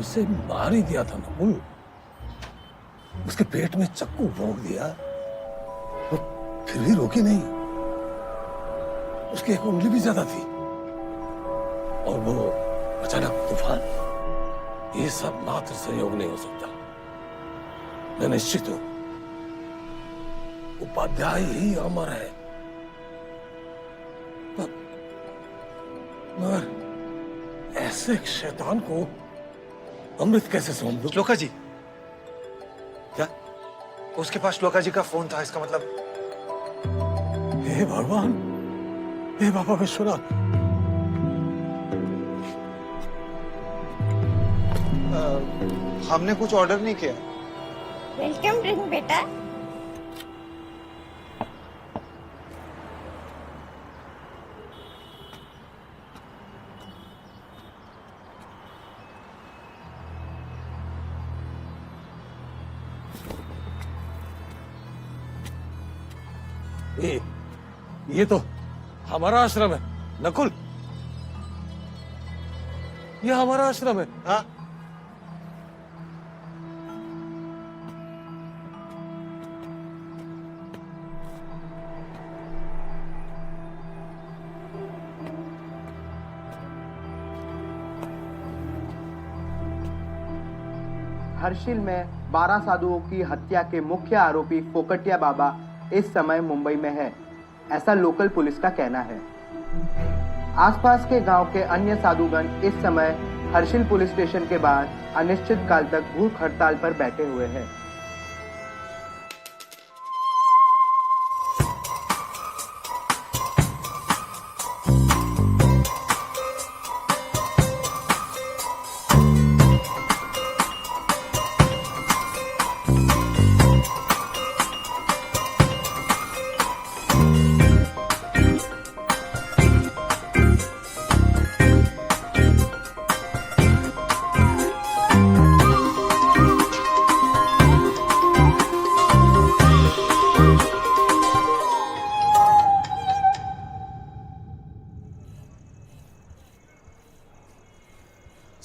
उसे मार ही दिया था नकुल। उसके पेट में चक्कू भोंक दिया, वो फिर भी रोकी नहीं। उसकी एक उंगली भी ज्यादा थी, और वो अचानक तूफान, ये सब मात्र संयोग नहीं हो सकता। मैं निश्चित हूं उपाध्याय ही अमर है। मगर ऐसे एक शैतान को अमृत कैसे सौंप दूं? श्लोका जी, क्या उसके पास श्लोका जी का फोन था? इसका मतलब हे भगवान, हे बाबा विश्वनाथ। हमने कुछ ऑर्डर नहीं किया। वेलकम ड्रिंक बेटा। ये तो हमारा आश्रम है नकुल, ये हमारा आश्रम है। हाँ, हर्षिल में 12 साधुओं की हत्या के मुख्य आरोपी फोकटिया बाबा इस समय मुंबई में है, ऐसा लोकल पुलिस का कहना है। आसपास के गांव के अन्य साधुगण इस समय हर्षिल पुलिस स्टेशन के बाहर अनिश्चित काल तक भूख हड़ताल पर बैठे हुए हैं।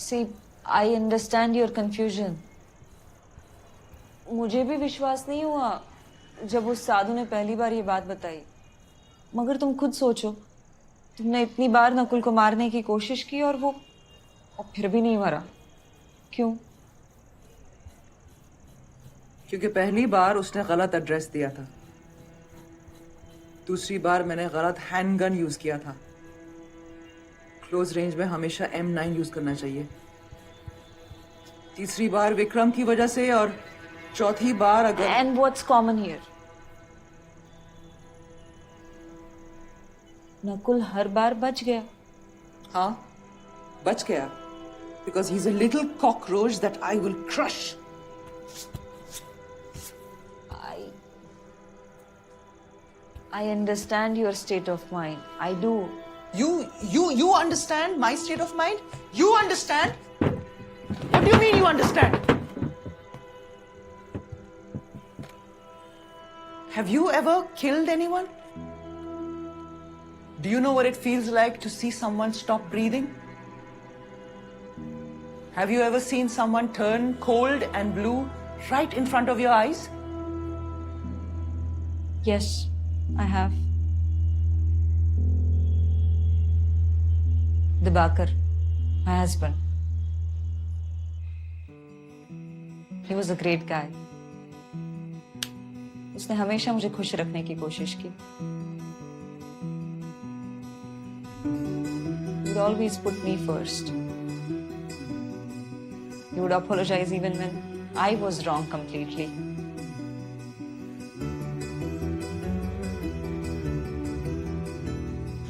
See, I understand your confusion. मुझे भी विश्वास नहीं हुआ जब उस साधु ने पहली बार ये बात बताई। मगर तुम खुद सोचो, तुमने इतनी बार नकुल को मारने की कोशिश की और फिर भी नहीं मरा। क्यों? क्योंकि पहली बार उसने गलत एड्रेस दिया था, दूसरी बार मैंने गलत हैंडगन यूज किया था। क्लोज रेंज में हमेशा M9 यूज करना चाहिए। तीसरी बार विक्रम की वजह से, और चौथी बार अगर And what's common here? Nakul हर बार बच गया। हाँ, बच गया, because he's a little cockroach that I will crush. I understand your state of mind. I do. You understand my state of mind? You understand? What do you mean you understand? Have you ever killed anyone? Do you know what it feels like to see someone stop breathing? Have you ever seen someone turn cold and blue right in front of your eyes? Yes, I have. Dibakar, my husband. He was a great guy. उसने हमेशा मुझे खुश रखने की कोशिश की. He would always put me first. He would apologize even when I was wrong completely.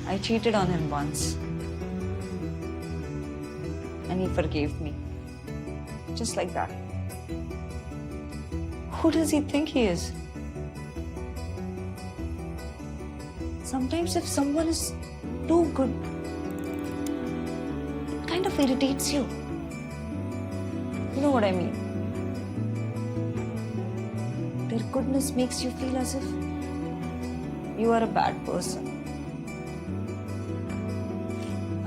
I cheated on him once. And he forgave me. Just like that. Who does he think he is? Sometimes if someone is too good, it kind of irritates you. You know what I mean? Their goodness makes you feel as if you are a bad person.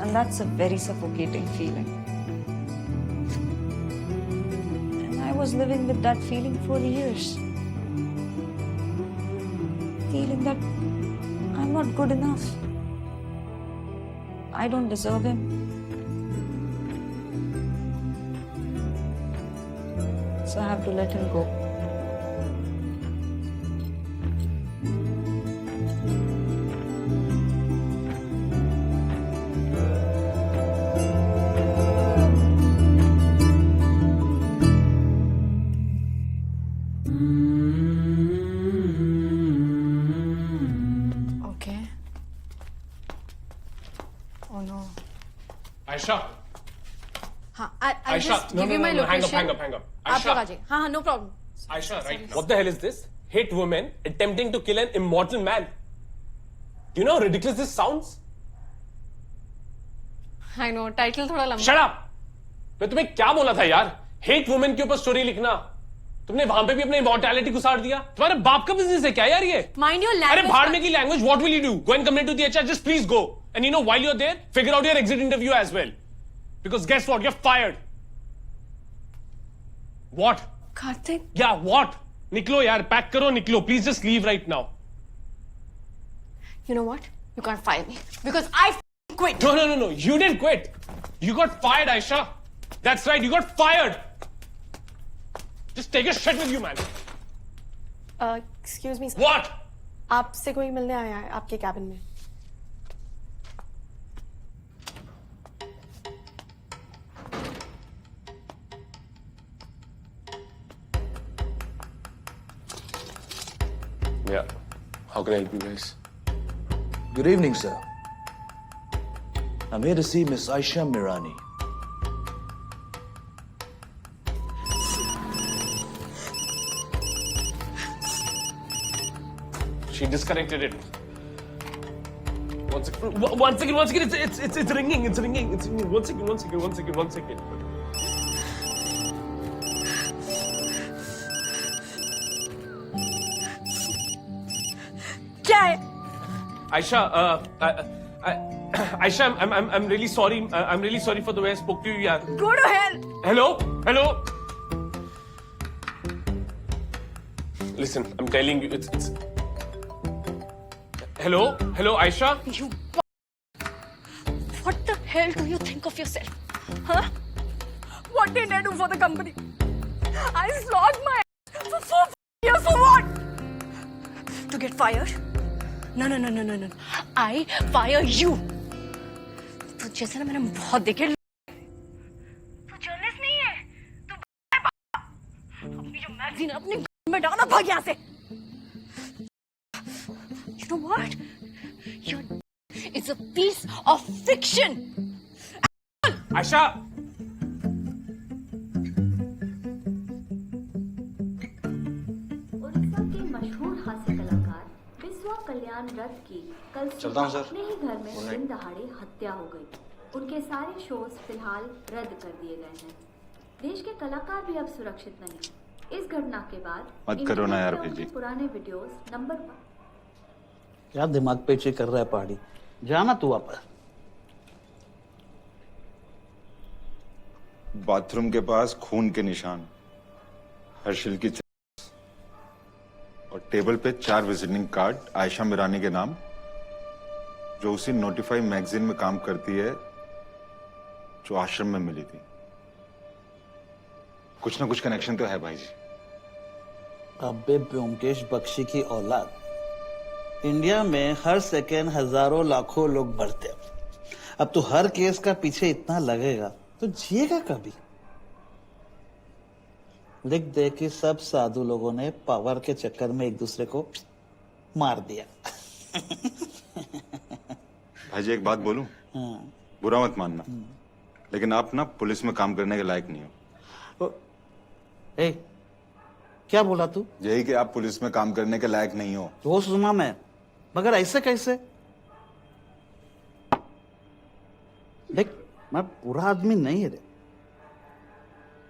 And that's a very suffocating feeling. was living with that feeling for years. Feeling that I'm not good enough. I don't deserve him. So I have to let him go. Okay. Oh no. Aisha, हाँ, I'll Aisha, just no, give no, you my no, no, hang up, location. hang up. आप लोग आ Aisha, जाइए. हाँ हाँ, no problem. Aisha, right now. What the hell is this? Hate women attempting to kill an immortal man. Do you know how ridiculous this sounds? I know, title थोड़ा लंबा. Shut up! मैं तुम्हें क्या बोला था यार? Hate women के ऊपर स्टोरी लिखना. तुमने वहां पे भी अपनी इमॉर्टैलिटी गुसार दिया. तुम्हारे बाप का बिजनेस है क्या यार ये? Mind your अरे language. भाड़ में की language. What will you do? Go and complain to the HR. Just please go. And you know, while you're there, figure out your exit interview as well. Because guess what? You're fired. What? Karthik. Yeah, what? निकलो यार. Pack करो निकलो. Please just leave right now. You know what? You can't fire me because I quit. No, no, no, no. You didn't quit. You got fired, Aisha. That's right. You got fired. Just take a shit with you, man. Excuse me. What? आपसे कोई मिलने आया है आपके cabin में. Yeah. How can I help you guys? Good evening, sir. I'm here to see Miss Aisha Mirani. She disconnected it. One second. One second. One second. It's ringing. It's ringing. It's ringing. One second. One second. One second. One second. क्या है? Aisha, Aisha, I'm really sorry. I'm really sorry for the way I spoke to you, yaar. Go to hell. Hello? Hello? Listen, I'm telling you, it's... Hello? Hello, Aisha? You. What the hell do you think of yourself? Huh? What did I do for the company? I slogged my ass for 4 years for what? To get fired? No, no, no, no, no, no. I fire you. तो जैसे ना मैंने बहुत देखे. तू journalist नहीं है. तू अपनी जो मैगजीन अपने घर में डालना भाग यहाँ से. You know what? Your it's a piece of fiction. Aisha! Orissa के मशहूर हास्य कलाकार विश्वा कल्याण रथ की कल सुबह अपने ही घर में दिन दहाड़े हत्या हो गई. उनके सारे शोज फिलहाल रद्द कर दिए गए हैं. देश के कलाकार भी अब सुरक्षित नहीं. इस घटना के बाद मत करो ना यार उनके पीजी. पुराने वीडियोस नंबर 1 क्या दिमाग पेची कर रहा है पहाड़ी. जाना तू वापस. बाथरूम के पास खून के निशान, हर्षिल की और टेबल पे 4 विजिटिंग कार्ड आयशा मिरानी के नाम, जो उसी नोटिफाई मैगजीन में काम करती है जो आश्रम में मिली थी. कुछ ना कुछ कनेक्शन तो है भाई जी. अबे ब्योमकेश बख्शी की औलाद. इंडिया में हर सेकेंड हजारों लाखों लोग मरते हैं. अब तो हर केस का पीछे इतना लगेगा तो जिएगा कभी. लिख दे कि सब साधु लोगों ने पावर के चक्कर में एक दूसरे को मार दिया. भाई जी एक बात बोलूं, बुरा मत मानना, लेकिन आप ना पुलिस में काम करने के लायक नहीं हो. ए, क्या बोला तू? यही कि आप पुलिस में काम करने के लायक नहीं हो. वो सुना मैं, मगर ऐसे कैसे? देख, मैं पूरा आदमी नहीं है रे.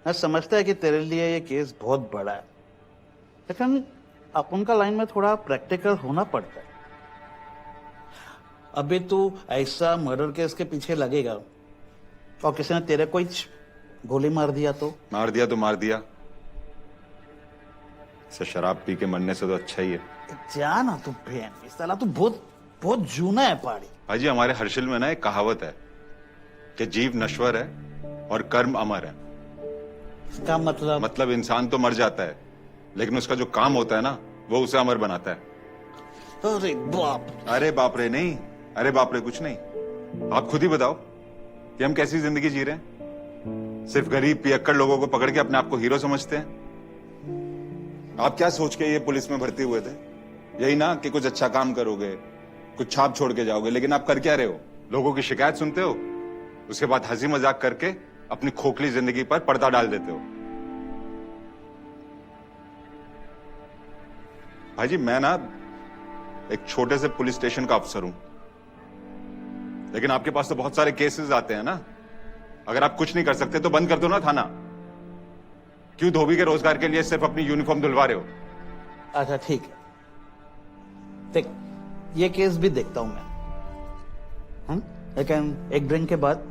मैं समझता है कि तेरे लिए ये केस बहुत बड़ा है, लेकिन अपन का लाइन में थोड़ा प्रैक्टिकल होना पड़ता है. अभी तू ऐसा मर्डर केस के पीछे लगेगा और किसी ने तेरे को गोली मार दिया तो? मार दिया तो मार दिया, इसे शराब पी के मरने से तो अच्छा ही है। जा ना तू बहन, इस साला तू बहुत बहुत जूना है पहाड़ी। भाजी हमारे हर्षिल में ना एक कहावत है कि जीव नश्वर है और कर्म अमर है। इसका मतलब इंसान तो मर जाता है, लेकिन उसका जो काम होता है ना वो उसे अमर बनाता है। अरे बाप, अरे बाप रे नहीं, अरे बाप रे कुछ नहीं। आप खुद ही बताओ कि हम कैसी जिंदगी जी रहे हैं। सिर्फ गरीब पियक्कड़ लोगों को पकड़ के अपने आप को हीरो समझते हैं। आप क्या सोच के ये पुलिस में भर्ती हुए थे? यही ना कि कुछ अच्छा काम करोगे, कुछ छाप छोड़ के जाओगे, लेकिन आप कर क्या रहे हो? लोगों की शिकायत सुनते हो, उसके बाद हंसी मजाक करके अपनी खोखली जिंदगी पर पर्दा डाल देते हो। भाई मैं ना एक छोटे से पुलिस स्टेशन का अफसर हूं, लेकिन आपके पास तो बहुत सारे केसेस आते हैं ना। अगर आप कुछ नहीं कर सकते तो बंद कर दो ना थाना। क्यों धोबी के रोजगार के लिए सिर्फ अपनी यूनिफॉर्म धुलवा रहे हो? अच्छा ठीक है, देख ये केस भी देखता हूं मैं। लेकिन एक ड्रिंक के बाद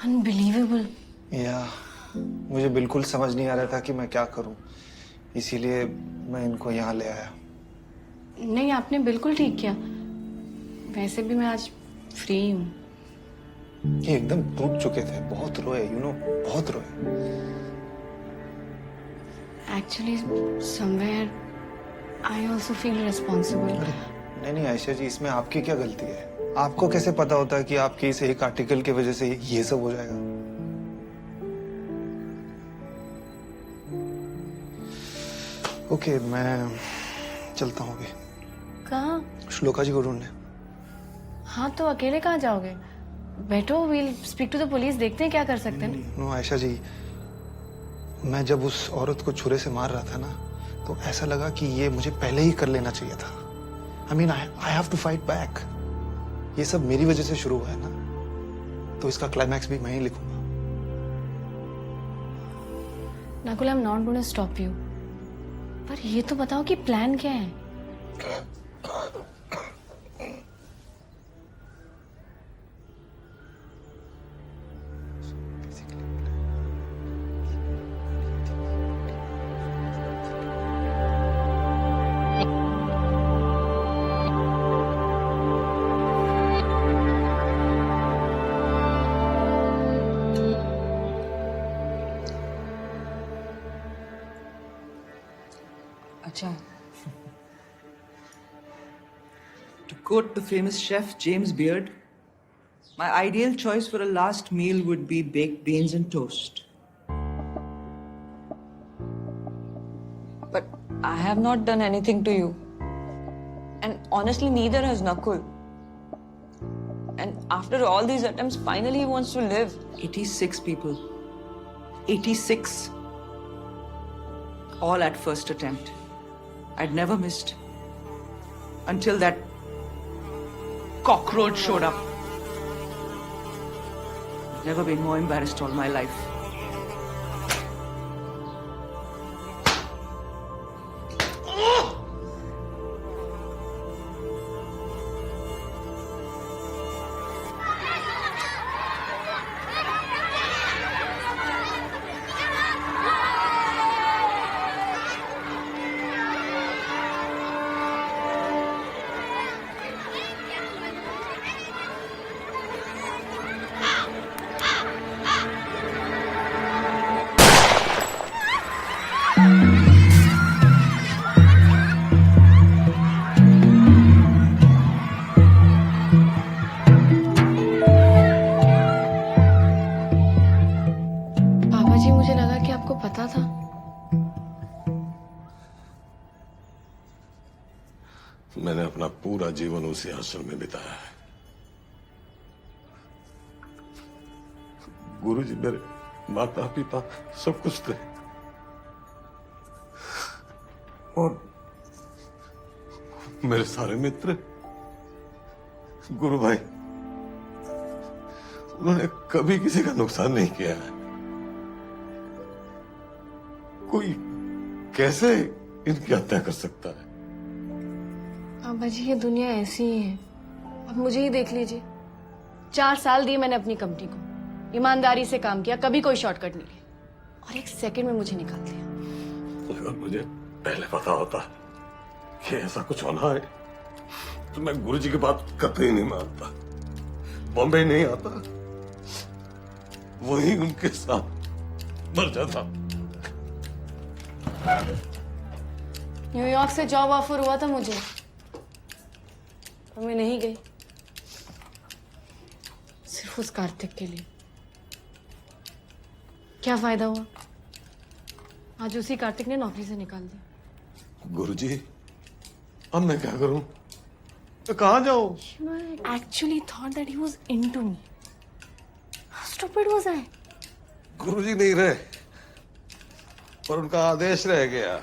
अनबिलीवेबल। या मुझे बिल्कुल समझ नहीं आ रहा था कि मैं क्या करूं, इसीलिए मैं इनको यहाँ ले आया। नहीं, आपने बिल्कुल ठीक किया। वैसे भी मैं आज फ्री हूँ। ये एकदम टूट चुके थे, बहुत रोए, बहुत रोए। Actually somewhere I also feel responsible. नहीं आयशा जी, इसमें आपकी क्या गलती है? आपको कैसे पता होता है कि आपके इस एक आर्टिकल की वजह से ये सब हो जाएगा? ओके, मैं चलता हूँ अभी। कहाँ? श्लोका जी को ढूंढने। हाँ तो अकेले कहाँ जाओगे? बैठो, we'll speak to the police, देखते हैं क्या कर सकते हैं। नो आयशा जी, मैं जब उस औरत को छुरे से मार रहा था ना, तो ऐसा लगा कि ये मुझे पहले ही कर लेना चाहिए था। I mean I have to fight back. ये सब मेरी वजह से शुरू हुआ है ना, तो इसका क्लाइमैक्स भी मैं ही लिखूंगा। Nakul, I am not going to stop you, पर ये तो बताओ कि प्लान क्या है? अच्छा, To quote the famous chef James Beard, my ideal choice for a last meal would be baked beans and toast. but I have not done anything to you. And honestly, neither has Nakul. And after all these attempts, finally he wants to live. 86 people. 86. All at first attempt. I'd never missed. Until that cockroach showed up. I've never been more embarrassed all my life. पापा जी, मुझे लगा कि आपको पता था। मैंने अपना पूरा जीवन उसी आश्रम में बिताया है। गुरुजी मेरे माता पिता सब कुछ थे, और मेरे सारे मित्र, गुरु भाई, उन्होंने कभी किसी का नुकसान नहीं किया है। कोई कैसे इनकी हत्या कर सकता है? बाबा जी ये दुनिया ऐसी ही है, अब मुझे ही देख लीजिए। 4 साल दिए मैंने अपनी कंपनी को, ईमानदारी से काम किया, कभी कोई शॉर्टकट नहीं लिया, और 1 सेकंड में मुझे निकाल दिया। अगर मुझे पहले पता होता कि ऐसा कुछ होना है तो मैं गुरुजी की बात कतई नहीं मानता, बॉम्बे नहीं आता, वहीं उनके साथ मर जाता। न्यूयॉर्क से जॉब ऑफर हुआ था मुझे, और मैं नहीं गई, सिर्फ उस कार्तिक के लिए। क्या फायदा हुआ, आज उसी कार्तिक ने नौकरी से निकाल दिया। गुरुजी अब मैं क्या करूं, तो कहाँ जाऊं? I actually thought that he was into me. How stupid was I? गुरुजी नहीं रहे, पर उनका आदेश रह गया।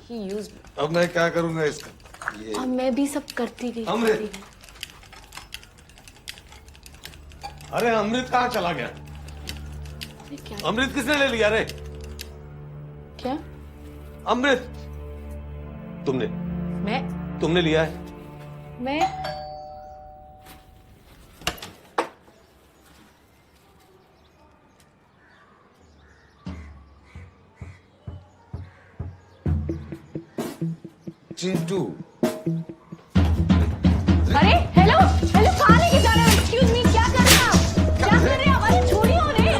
He used me. अब मैं क्या करूंगा इसका? ये और मैं भी सब करती गई। अमृत। करती गई। अरे अमृत कहाँ चला गया? अरे क्या? अमृत किसने ले लिया रे? क्या? अमृत तुमने तुमने लिया है? मैं चिंटू। अरे हेलो हेलो, कहाँ लेके जा रहे हो? एक्सक्यूज मी, क्या कर रहे हैं आप? क्या कर रहे हैं आप? अरे छोड़िए उन्हें।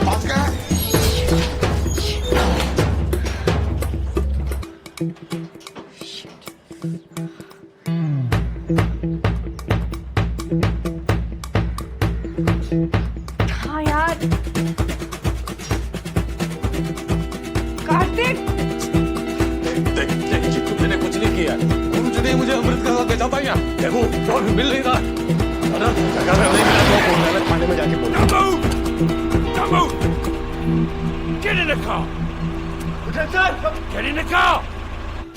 हाँ यार, कार्तिक। देख चिंटू, मैंने कुछ नहीं किया, गुरुजी ने मुझे अमृत का भेजा था यहाँ। देखो फोन मिल नहीं रहा, अगर नहीं मिला तो फोन मैंने थाने में जाके बोला। Get in the car! Get in the car!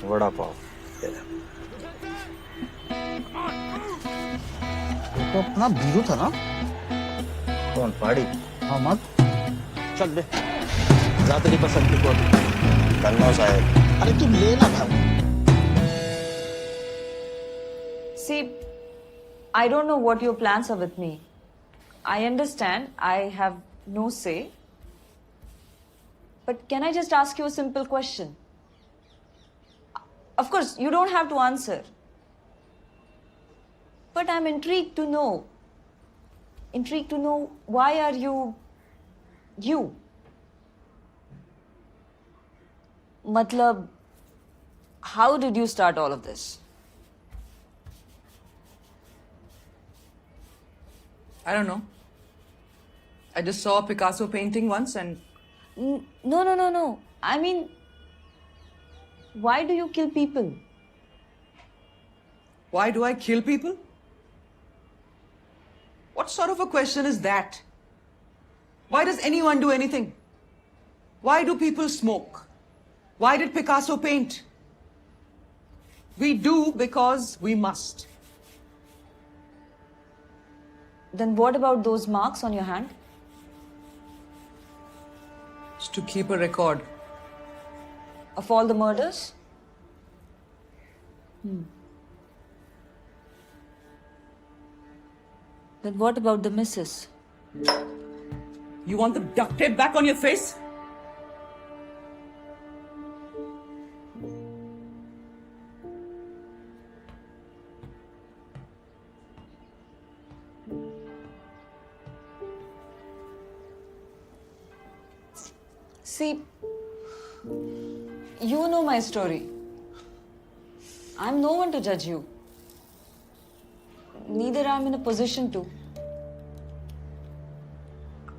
Vada pav. तो अपना बीरू था ना? कौन पाड़ी? हाँ मत चल दे, जा तेरी पसंद की कौन? कन्नौ साहब। अरे तुम लेना भाई। See, I don't know what your plans are with me. I understand I have no say. But can I just ask you a simple question? Of course, you don't have to answer. But I'm intrigued to know. Intrigued to know why are you? Matlab, how did you start all of this? I don't know. I just saw a Picasso painting once and No. I mean, why do you kill people? why do I kill people? What sort of a question is that? Why does anyone do anything? Why do people smoke? Why did Picasso paint? We do because we must. Then what about those marks on your hand? It's to keep a record. Of all the murders? Then what about the missus? You want the duct tape back on your face? See, you know my story. I'm no one to judge you. Neither I'm in a position to.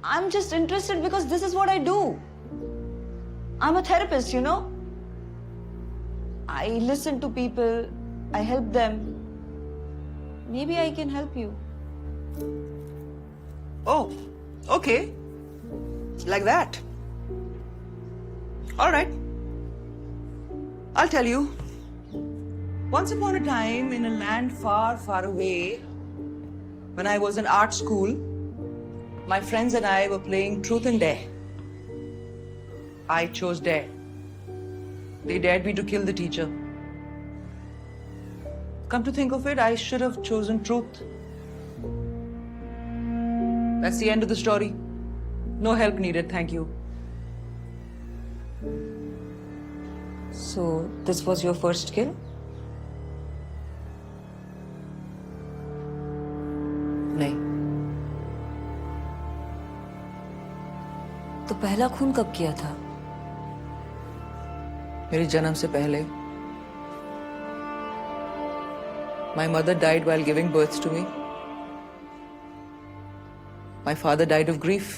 I'm just interested because this is what I do. I'm a therapist, you know. I listen to people, I help them. Maybe I can help you. Oh, okay. Like that. All right. I'll tell you. Once upon a time, in a land far, far away, when I was in art school, my friends and I were playing Truth and Dare. I chose Dare. They dared me to kill the teacher. Come to think of it, I should have chosen truth. That's the end of the story. No help needed, thank you. So, this was your first kill? नहीं. तो पहला खून कब किया था? मेरे जन्म से पहले. My mother died while giving birth to me. My father died of grief.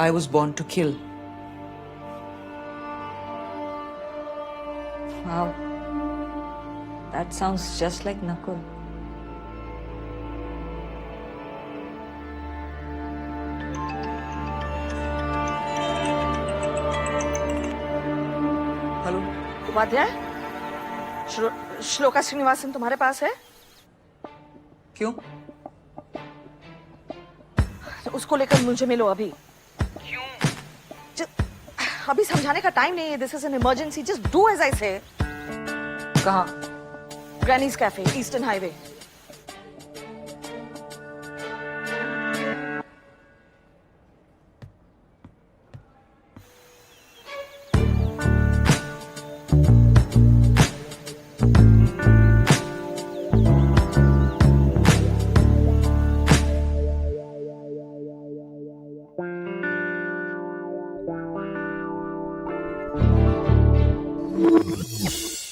I was born to kill. Wow. That sounds just like Nakul. Hello. Upadhyay Shloka Srinivasan तुम्हारे पास है? क्यों? उसको लेकर मुझे मिलो अभी. क्यों? अभी समझाने का टाइम नहीं है. This is an emergency. Just do as I say. कहाँ? Granny's cafe, eastern highway. Thank you.